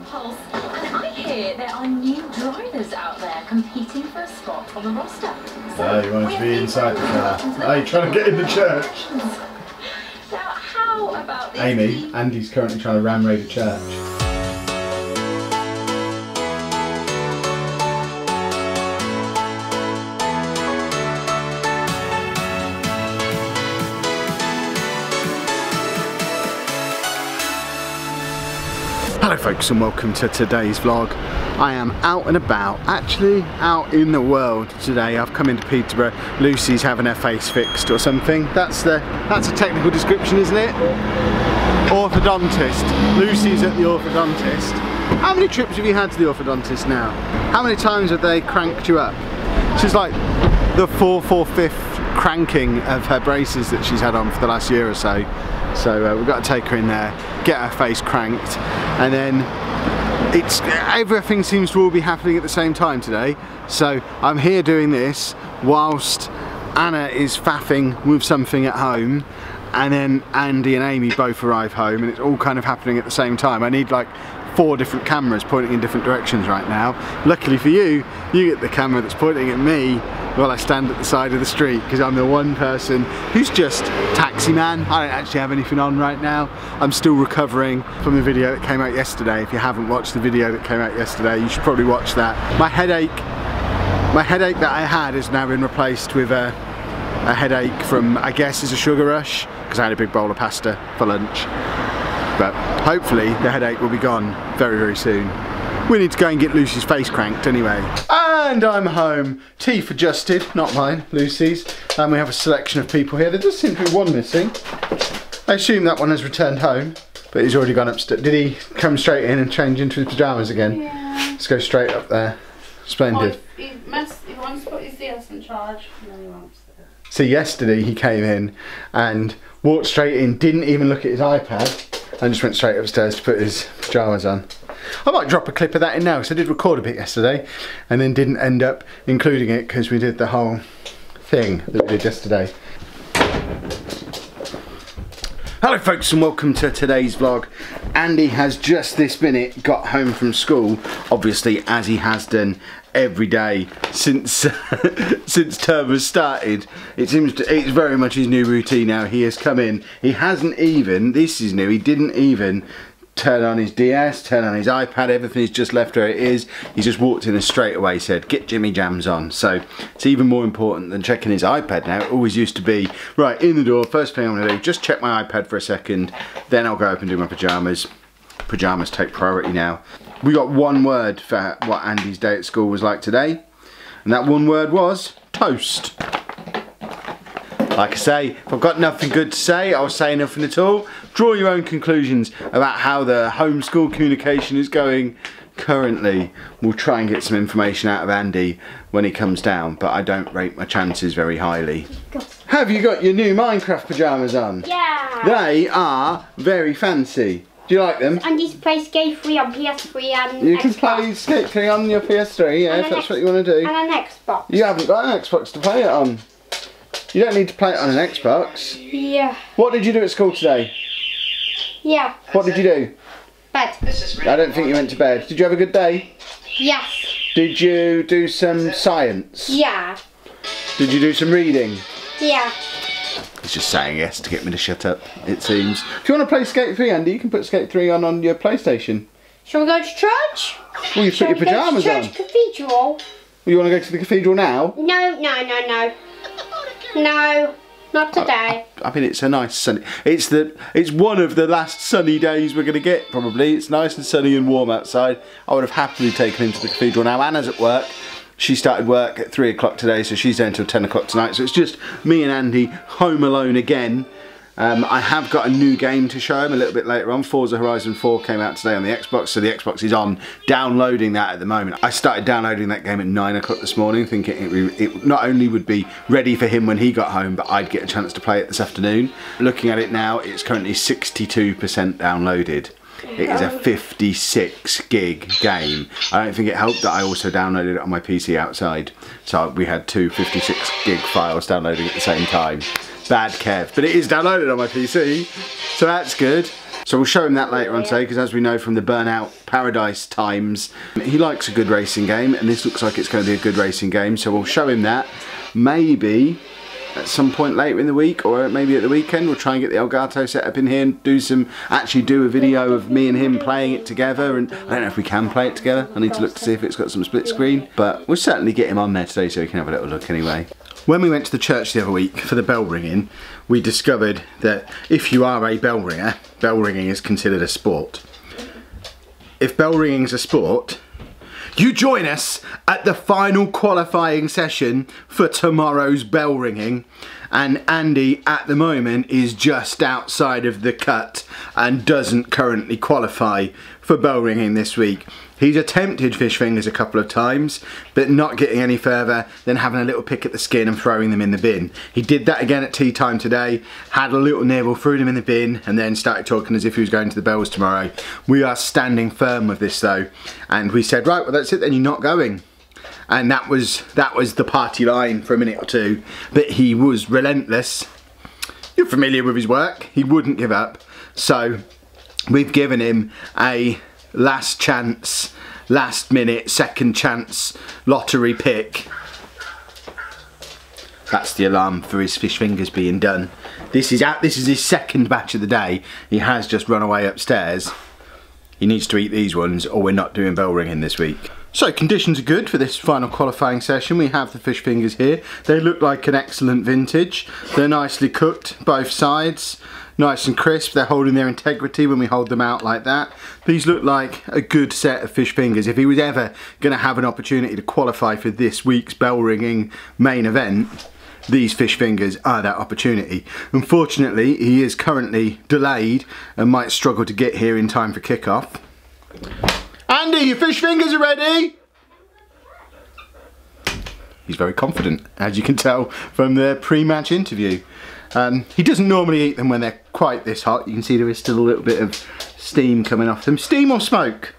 Pulse. And I hear there are new drivers out there competing for a spot on the roster. So you want to be inside the car. Oh, you're trying to get in the church. Now, how about this? Amy, Andy's currently trying to ram raid a church. Hello folks and welcome to today's vlog. I am out and about, actually out in the world today. I've come into Peterborough. Lucy's having her face fixed or something. That's a technical description, isn't it? Orthodontist. Lucy's at the orthodontist. How many trips have you had to the orthodontist now? How many times have they cranked you up? She's like the 4th or 5th cranking of her braces that she's had on for the last year or so. So we've got to take her in there, get her face cranked, and then everything seems to all be happening at the same time today. So I'm here doing this whilst Anna is faffing with something at home, and then Andy and Amy both arrive home, and it's all kind of happening at the same time. I need like 4 different cameras pointing in different directions right now. Luckily for you, you get the camera that's pointing at me while I stand at the side of the street, because I'm the one person who's just taxi man. I don't actually have anything on right now. I'm still recovering from the video that came out yesterday. If you haven't watched the video that came out yesterday, you should probably watch that. My headache that I had has now been replaced with a headache from, I guess, is a sugar rush, because I had a big bowl of pasta for lunch. But hopefully the headache will be gone very, very soon. We need to go and get Lucy's face cranked anyway. And I'm home. Teeth adjusted, not mine, Lucy's. And we have a selection of people here. There does seem to be one missing. I assume that one has returned home, but he's already gone upstairs. Did he come straight in and change into his pyjamas again? Yeah. Let's go straight up there. Splendid. He wants to put his ears in charge, and then he wants to. So yesterday he came in and walked straight in, didn't even look at his iPad, and just went straight upstairs to put his pyjamas on. I might drop a clip of that in now, because I did record a bit yesterday and then didn't end up including it because we did the whole thing that we did yesterday. Hello folks and welcome to today's vlog. Andy has just this minute got home from school, obviously as he has done every day since since term has started. It's very much his new routine now. He has come in, he hasn't even, this is new, he didn't even turn on his DS, turn on his iPad, everything is just left where it is. He just walked in and straight away said, get Jimmy Jams on. So it's even more important than checking his iPad now. It always used to be, right, in the door, first thing I'm gonna do, just check my iPad for a second, then I'll go up and do my pyjamas. Pyjamas take priority now. We got one word for what Andy's day at school was like today, and that one word was toast. Like I say, if I've got nothing good to say, I'll say nothing at all. Draw your own conclusions about how the homeschool communication is going currently. We'll try and get some information out of Andy when he comes down, but I don't rate my chances very highly. Have you got your new Minecraft pyjamas on? Yeah. They are very fancy. Do you like them? And you can play Skate 3 on PS3 and You Xbox. can play Skate 3 on your PS3, yeah, if that's what you want to do. And an Xbox. You haven't got an Xbox to play it on. You don't need to play it on an Xbox. Yeah. What did you do at school today? Yeah. What did you do? Bed. I don't think you went to bed. Did you have a good day? Yes. Did you do some science? Yeah. Did you do some reading? Yeah. He's just saying yes to get me to shut up, it seems. If you want to play Skate 3, Andy, you can put Skate 3 on your PlayStation. Shall we go to church? Well, you put your pyjamas on. Church Cathedral? Well, you want to go to the cathedral now? No, no, no, no. No, not today. I mean, it's a nice sunny. It's one of the last sunny days we're going to get, probably. It's nice and sunny and warm outside. I would have happily taken him to the cathedral now. Anna's at work. She started work at 3 o'clock today, so she's there until 10 o'clock tonight. So it's just me and Andy home alone again. I have got a new game to show him a little bit later on. Forza Horizon 4 came out today on the Xbox, so the Xbox is on downloading that at the moment. I started downloading that game at 9 o'clock this morning, thinking it not only would be ready for him when he got home, but I'd get a chance to play it this afternoon. Looking at it now, it's currently 62% downloaded. It is a 56 gig game. I don't think it helped that I also downloaded it on my PC outside. So we had two 56 gig files downloading at the same time. Bad Kev, but it is downloaded on my PC, so that's good. So we'll show him that later on today, because as we know from the Burnout Paradise times, he likes a good racing game, and this looks like it's going to be a good racing game, so we'll show him that. Maybe at some point later in the week, or maybe at the weekend, we'll try and get the Elgato set up in here and actually do a video of me and him playing it together. And I don't know if we can play it together. I need to look to see if it's got some split screen, but we'll certainly get him on there today so we can have a little look anyway. When we went to the church the other week for the bell ringing, we discovered that if you are a bell ringer, bell ringing is considered a sport. If bell ringing is a sport, you join us at the final qualifying session for tomorrow's bell ringing, and Andy at the moment is just outside of the cut and doesn't currently qualify for bell ringing this week. He's attempted fish fingers a couple of times, but not getting any further than having a little pick at the skin and throwing them in the bin. He did that again at tea time today, had a little nibble, threw them in the bin, and then started talking as if he was going to the bells tomorrow. We are standing firm with this though, and we said, right, well that's it then, you're not going. And that was the party line for a minute or two, but he was relentless. You're familiar with his work, he wouldn't give up. So we've given him a last chance, last minute, second chance lottery pick. That's the alarm for his fish fingers being done. This is his second batch of the day. He has just run away upstairs. He needs to eat these ones or we're not doing bell ringing this week. So conditions are good for this final qualifying session. We have the fish fingers here. They look like an excellent vintage. They're nicely cooked, both sides. Nice and crisp. They're holding their integrity when we hold them out like that. These look like a good set of fish fingers. If he was ever going to have an opportunity to qualify for this week's bell ringing main event, these fish fingers are that opportunity. Unfortunately, he is currently delayed and might struggle to get here in time for kickoff. Andy, your fish fingers are ready! He's very confident, as you can tell from the pre-match interview. He doesn't normally eat them when they're quite this hot. You can see there is still a little bit of steam coming off them. Steam or smoke?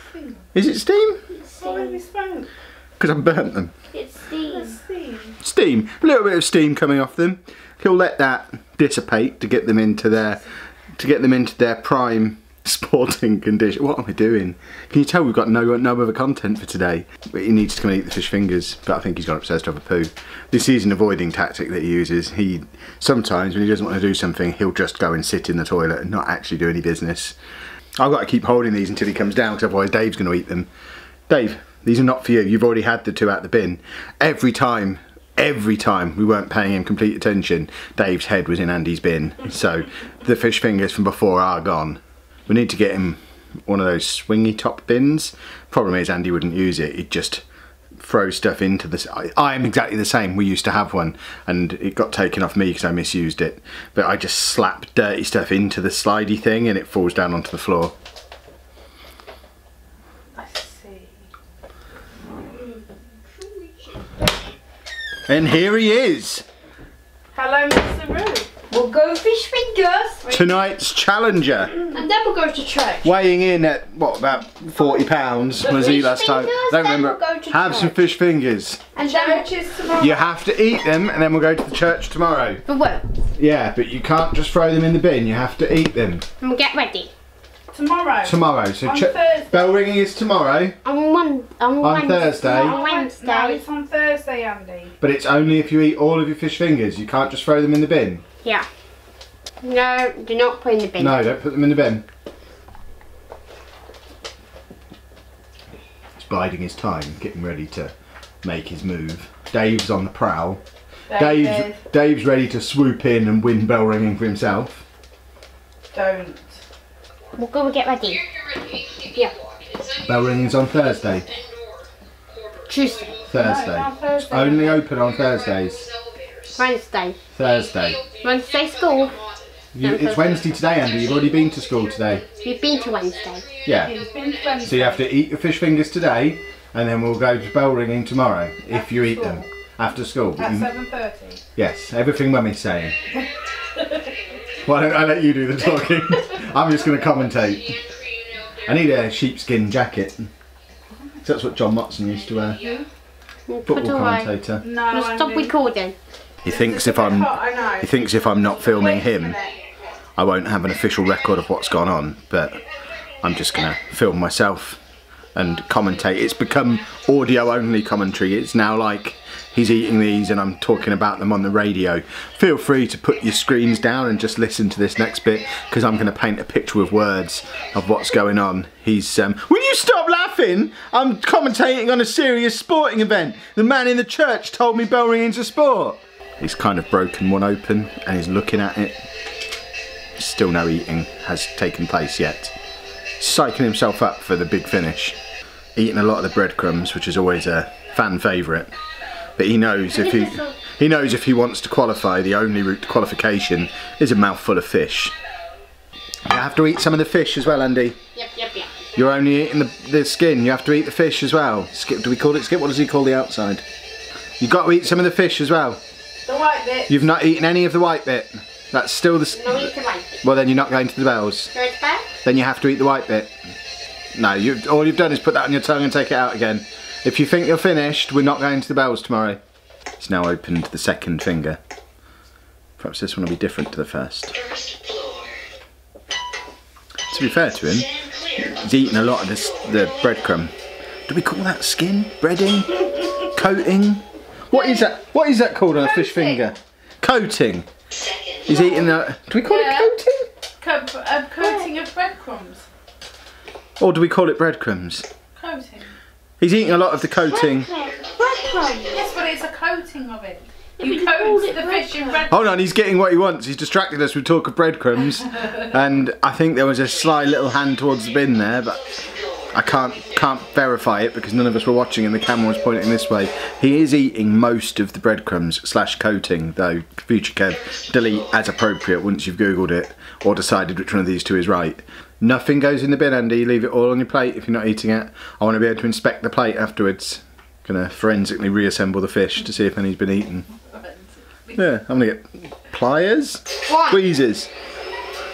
Steam. Is it steam? It's smoke. Because I've burnt them. It's steam. It's steam. Steam. A little bit of steam coming off them. He'll let that dissipate to get them into their prime sporting condition. What am I doing? Can you tell we've got no other content for today? He needs to come and eat the fish fingers, but I think he's gone upstairs to have a poo. This is an avoiding tactic that he uses. He sometimes, when he doesn't want to do something, he'll just go and sit in the toilet and not actually do any business. I've got to keep holding these until he comes down, because otherwise Dave's going to eat them. Dave, these are not for you. You've already had the two out the bin. Every time we weren't paying him complete attention, Dave's head was in Andy's bin. So the fish fingers from before are gone. We need to get him one of those swingy top bins. Problem is Andy wouldn't use it. He'd just throw stuff into this. I am exactly the same. We used to have one and it got taken off me because I misused it. But I just slap dirty stuff into the slidey thing and it falls down onto the floor. I see. And here he is. Hello, Mr. Roo. We'll go fish fingers. Tonight's challenger. And then we'll go to church. Weighing in at, what, about 40 pounds was he last time? Don't remember. We'll go to have church. Some fish fingers. And Church is tomorrow. You have to eat them and then we'll go to the church tomorrow. For what? Yeah, but you can't just throw them in the bin. You have to eat them. And we'll get ready. Tomorrow. Tomorrow. So On Thursday. bell ringing is tomorrow. On Thursday. On Wednesday. No, it's on Thursday, Andy. But it's only if you eat all of your fish fingers. You can't just throw them in the bin. Yeah. No, do not put in the bin. No, don't put them in the bin. He's biding his time, getting ready to make his move. Dave's on the prowl. Dave's ready to swoop in and win bell ringing for himself. Don't. We'll go and get ready. Yeah. Bell ringing's on Thursday. Tuesday. Thursday. No, it's on Thursday. It's only open on Thursdays. Wednesday. Thursday. Wednesday school. It's Wednesday today, Andy. You've already been to school today. You've been to Wednesday. Yeah. It's been Wednesday. So you have to eat your fish fingers today, and then we'll go to bell ringing tomorrow if you eat them after school. At 7:30. Yes, everything Mummy's saying. Why don't I let you do the talking? I'm just going to commentate. I need a sheepskin jacket. That's what John Watson used to wear. Football commentator. No, We'll stop recording. He thinks if I'm not filming him, I won't have an official record of what's gone on, but I'm just gonna film myself and commentate. It's become audio only commentary. It's now like he's eating these and I'm talking about them on the radio. Feel free to put your screens down and just listen to this next bit, because I'm going to paint a picture with words of what's going on. He's will you stop laughing? I'm commentating on a serious sporting event. The man in the church told me bell ringing's a sport. He's kind of broken one open and he's looking at it. Still no eating has taken place yet. Psyching himself up for the big finish. Eating a lot of the breadcrumbs, which is always a fan favourite. But he knows if he wants to qualify, the only route to qualification is a mouthful of fish. You have to eat some of the fish as well, Andy. Yep. You're only eating the skin. You have to eat the fish as well. Skip, do we call it skip? What does he call the outside? You've got to eat some of the fish as well. The white bit. You've not eaten any of the white bit. That's still the... No, eat the white bit. Well, then you're not going to the bells. Go to the bell? Then you have to eat the white bit. No, all you've done is put that on your tongue and take it out again. If you think you're finished, we're not going to the bells tomorrow. It's now opened the second finger. Perhaps this one will be different to the first. To be fair to him, he's eaten a lot of the breadcrumb. Do we call that skin? Breading? Coating? What is that? What is that called on a fish finger? Coating. He's eating a... Do we call it coating? A coating of breadcrumbs. Or do we call it breadcrumbs? Coating. He's eating a lot of the coating. Yes, but it's a coating of it. You coat the fish in breadcrumbs. Hold on, he's getting what he wants. He's distracted us with talk of breadcrumbs. And I think there was a sly little hand towards the bin there, but I can't verify it because none of us were watching and the camera was pointing this way. He is eating most of the breadcrumbs / coating, though. Future Kev, delete as appropriate once you've googled it or decided which one of these two is right. Nothing goes in the bin, Andy. You leave it all on your plate if you're not eating it. I want to be able to inspect the plate afterwards. Gonna forensically reassemble the fish to see if any's been eaten. Yeah, I'm gonna get pliers, tweezers.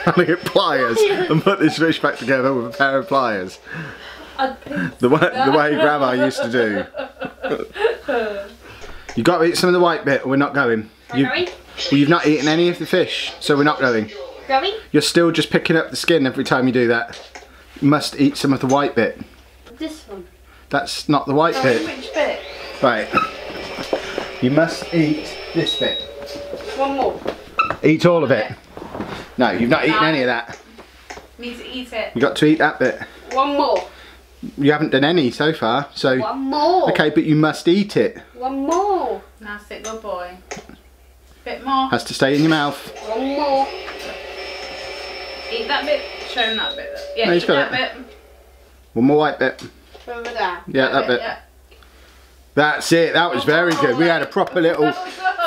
I'm gonna get pliers and put this fish back together with a pair of pliers. The way Grandma used to do. You got to eat some of the white bit, or we're not going. You've not eaten any of the fish, so we're not going. Going? You're still just picking up the skin every time you do that. You must eat some of the white bit. This one. That's not the white bit. Which bit? Right. You must eat this bit. One more. Eat all of it. No, you've not eaten any of that. Need to eat it. You got to eat that bit. One more. You haven't done any so far, so... One more. Okay, but you must eat it. One more. That's it, good boy. Bit more. Has to stay in your mouth. One more. Eat that bit. Show him that bit. Yeah, No, he's eat got that it. bit. One more white bit. Over there. Yeah, that bit. Yeah. That's it. That was very good. We had a proper little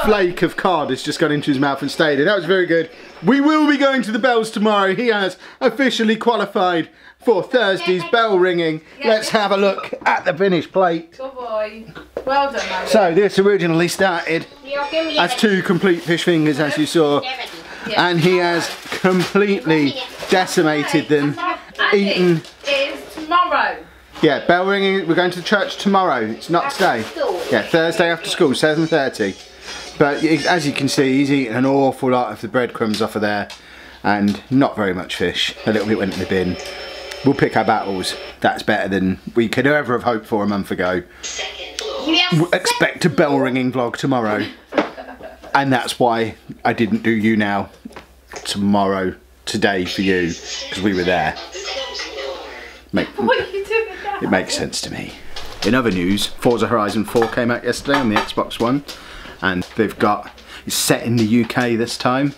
flake of cod that's just gone into his mouth and stayed in. That was very good. We will be going to the bells tomorrow. He has officially qualified for Thursday's bell ringing. Let's have a look at the finished plate. Good boy. Well done, Andy. So this originally started as 2 complete fish fingers, as you saw, and he has completely decimated them. Eaten. It is tomorrow. Yeah, bell ringing. We're going to the church tomorrow. It's not today. Yeah, Thursday after school, 7:30. But as you can see, he's eaten an awful lot of the breadcrumbs off of there, and not very much fish. A little bit went in the bin. We'll pick our battles. That's better than we could ever have hoped for a month ago. We'll expect a bell ringing vlog tomorrow, and that's why I didn't do you now tomorrow, today for you, because we were there. What are you doing now? It makes sense to me. In other news, Forza Horizon 4 came out yesterday on the Xbox One, and it's set in the UK this time,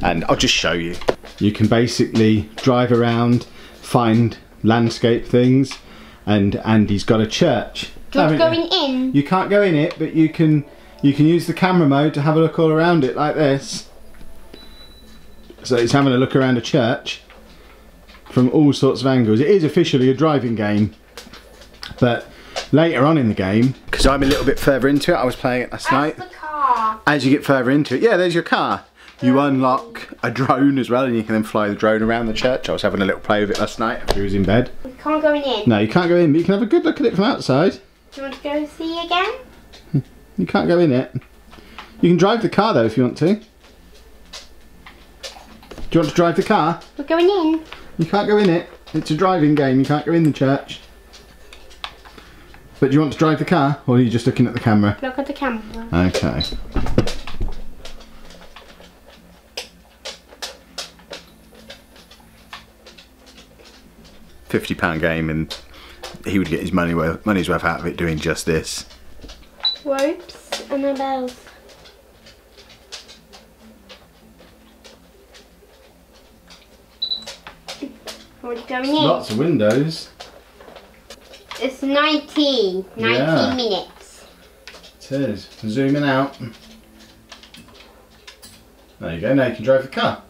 and I'll just show you. You can basically drive around, find landscape things, and Andy's got a church. Not going in. You can't go in it, but you can use the camera mode to have a look all around it like this. So he's having a look around a church from all sorts of angles. It is officially a driving game, but later on in the game, because I'm a little bit further into it, I was playing it last night. The car. As you get further into it, yeah, there's your car. You unlock a drone as well, and you can then fly the drone around the church. I was having a little play with it last night after he was in bed. We can't go in. No, you can't go in, but you can have a good look at it from outside. Do you want to go see again? You can't go in it. You can drive the car though if you want to. Do you want to drive the car? We're going in. You can't go in it. It's a driving game. You can't go in the church. But do you want to drive the car, or are you just looking at the camera? Look at the camera. Okay. £50 game, and he would get his money's worth out of it doing just this. Ropes and the bells. We're going in. Lots of windows. It's 19 minutes. It is. Zooming out. There you go, now you can drive the car.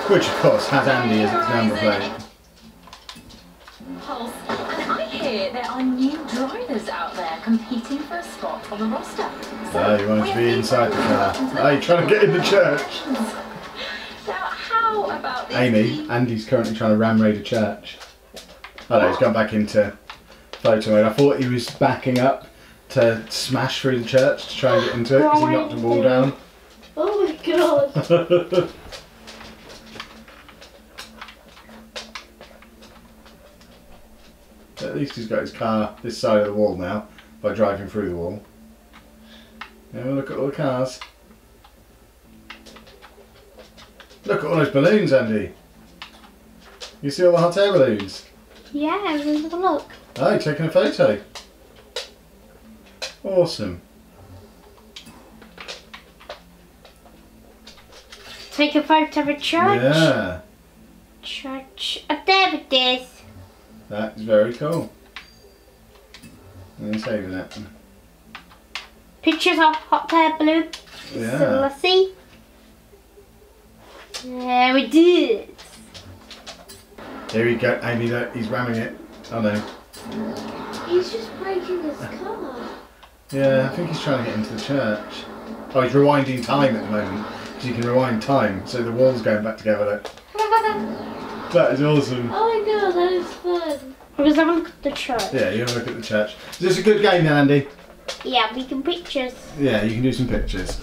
Which of course has Andy as its number plate. Pulse, and I hear there are new drivers out there competing for a spot on the roster. Oh, you want to be inside the car. Oh, you're trying to get in the church. Now, how about this? Amy, Andy's currently trying to ram raid a church. Oh no, he's gone back into photo mode. I thought he was backing up to smash through the church to try and get into it because he knocked the wall down. Oh my god. At least he's got his car this side of the wall now by driving through the wall. Now look at all the cars. Look at all those balloons, Andy. You see all the hot air balloons? Yeah, have a look. Oh, you're taking a photo. Awesome. Take a photo of a church. Yeah. Church. Oh, there it is. That is very cool. And saving it. Pictures of hot air balloon. Yeah. So let's see. There it is. Here we go, Amy, look, he's ramming it. Oh no. He's just breaking his car. Yeah, I think he's trying to get into the church. Oh, he's rewinding time at the moment. Because you can rewind time, so the wall's going back together, look. That is awesome. Oh my god, that is fun. Let's have a look at the church. Yeah, you have a look at the church. Is this a good game then, Andy? Yeah, we can pictures. Yeah, you can do some pictures.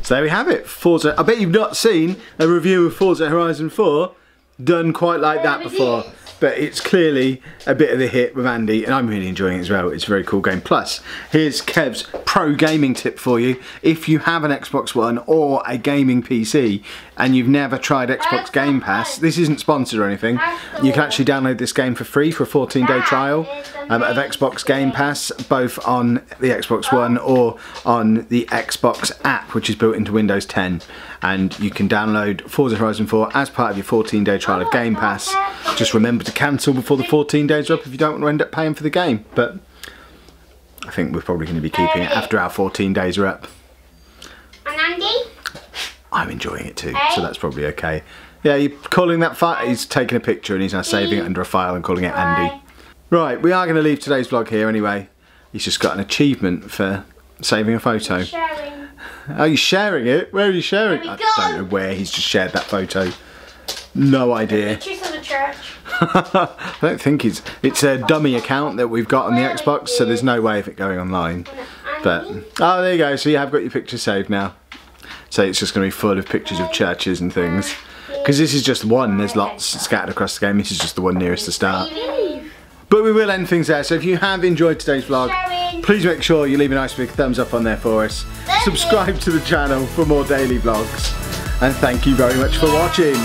So there we have it, Forza. I bet you've not seen a review of Forza Horizon 4 done quite like that before. But it's clearly a bit of a hit with Andy, and I'm really enjoying it as well. It's a very cool game. Plus, here's Kev's pro gaming tip for you. If you have an Xbox One or a gaming PC and you've never tried Xbox Game Pass, this isn't sponsored or anything, you can actually download this game for free for a 14-day trial of Xbox Game Pass, both on the Xbox One or on the Xbox app, which is built into Windows 10. And you can download Forza Horizon 4 as part of your 14-day trial of Game Pass. Just remember to cancel before the 14 days are up if you don't want to end up paying for the game. But I think we're probably going to be keeping it after our 14 days are up. And Andy? I'm enjoying it too, so that's probably okay. Yeah, you're calling that file? He's taking a picture and he's now saving it under a file and calling it Andy. Right, we are going to leave today's vlog here anyway. He's just got an achievement for saving a photo. Sharing. Are you sharing it? Where are you sharing? I don't know where he's just shared that photo. No idea. Pictures of the church. I don't think it's a dummy account that we've got on the Xbox, so there's no way of it going online. But oh, there you go. So you have got your picture saved now. So it's just going to be full of pictures of churches and things. Because this is just one. There's lots scattered across the game. This is just the one nearest the start. But we will end things there. So if you have enjoyed today's vlog, please make sure you leave a nice big thumbs up on there for us. Subscribe to the channel for more daily vlogs. And thank you very much for watching.